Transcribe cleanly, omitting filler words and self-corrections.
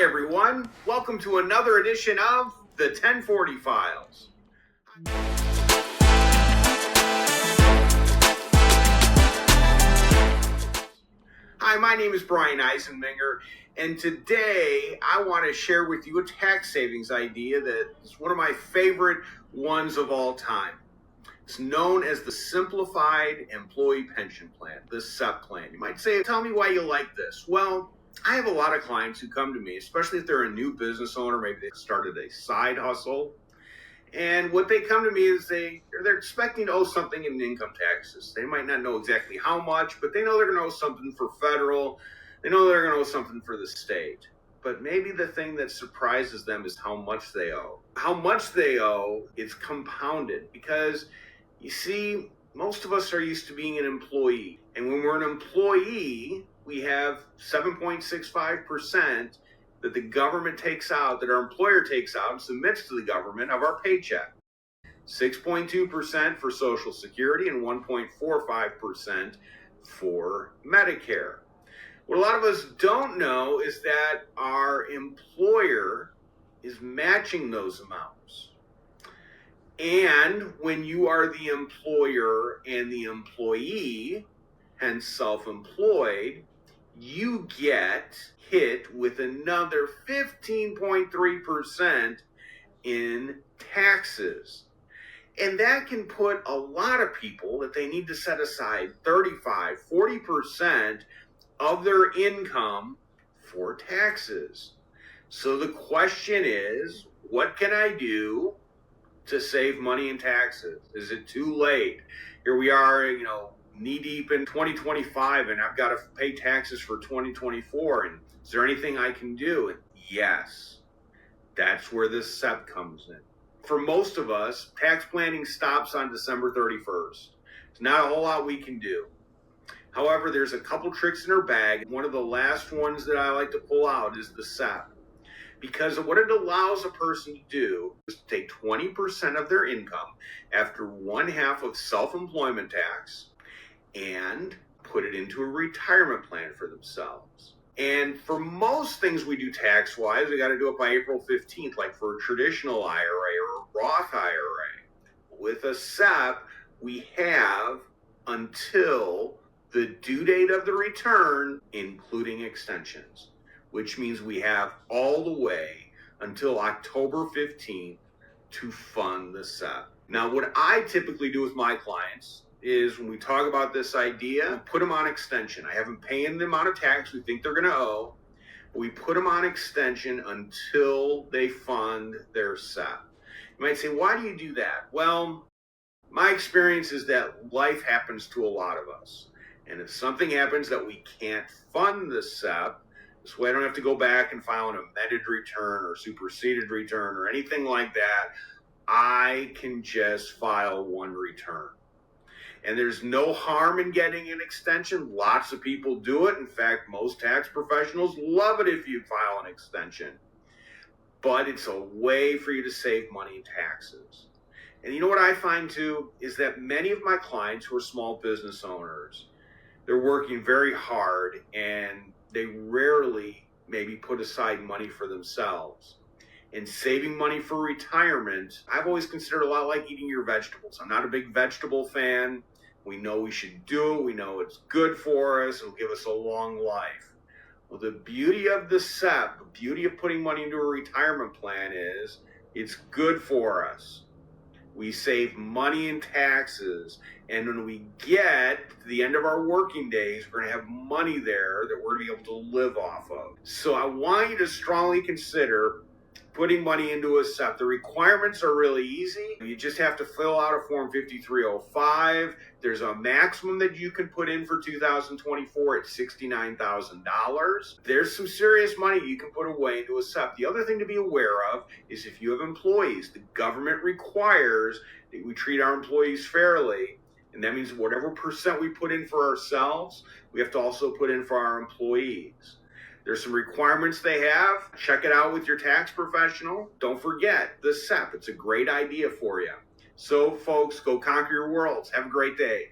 everyone. Welcome to another edition of the 1040 Files. Hi, my name is Brian Eisenmenger, and today I want to share with you a tax savings idea that is one of my favorite ones of all time. It's known as the Simplified Employee Pension Plan, the SEP Plan. You might say, tell me why you like this. Well, I have a lot of clients who come to me, especially if they're a new business owner, maybe they started a side hustle. And what they come to me is they're expecting to owe something in income taxes. They might not know exactly how much, but they know they're going to owe something for federal. They know they're going to owe something for the state. But maybe the thing that surprises them is how much they owe. How much they owe is compounded because, you see, most of us are used to being an employee. And when we're an employee, we have 7.65% that the government takes out, that our employer takes out and submits to the government of our paycheck. 6.2% for Social Security and 1.45% for Medicare. What a lot of us don't know is that our employer is matching those amounts. And when you are the employer and the employee, hence self-employed, you get hit with another 15.3% in taxes. And that can put a lot of people that they need to set aside 35, 40% of their income for taxes. So the question is, what can I do to save money in taxes? Is it too late? Here we are, knee deep in 2025 and I've got to pay taxes for 2024. And is there anything I can do? And yes, that's where this SEP comes in. For most of us, tax planning stops on December 31st. There's not a whole lot we can do. However, there's a couple tricks in our bag. One of the last ones that I like to pull out is the SEP. Because what it allows a person to do is to take 20% of their income after 1/2 of self-employment tax and put it into a retirement plan for themselves. And for most things we do tax-wise, we got to do it by April 15th, like for a traditional IRA or a Roth IRA. With a SEP, we have until the due date of the return, including extensions, which means we have all the way until October 15th to fund the SEP. Now, what I typically do with my clients is when we talk about this idea, put them on extension. I have them paying the amount of tax we think they're going to owe. We put them on extension until they fund their SEP. You might say, why do you do that? Well, my experience is that life happens to a lot of us. And if something happens that we can't fund the SEP, this way I don't have to go back and file an amended return or superseded return or anything like that. I can just file one return. And there's no harm in getting an extension. Lots of people do it. In fact, most tax professionals love it if you file an extension. But it's a way for you to save money in taxes. And you know what I find too is that many of my clients who are small business owners, they're working very hard and they rarely maybe put aside money for themselves. And saving money for retirement, I've always considered a lot like eating your vegetables. I'm not a big vegetable fan. We know we should do it. We know it's good for us. It'll give us a long life. Well, the beauty of the SEP, the beauty of putting money into a retirement plan is it's good for us. We save money in taxes. And when we get to the end of our working days, we're going to have money there that we're going to be able to live off of. So I want you to strongly consider putting money into a SEP. The requirements are really easy. You just have to fill out a Form 5305. There's a maximum that you can put in for 2024 at $69,000. There's some serious money you can put away into a SEP. The other thing to be aware of is if you have employees, the government requires that we treat our employees fairly. And that means whatever percent we put in for ourselves, we have to also put in for our employees. There's some requirements they have. Check it out with your tax professional. Don't forget the SEP. It's a great idea for you. So, folks, go conquer your worlds. Have a great day.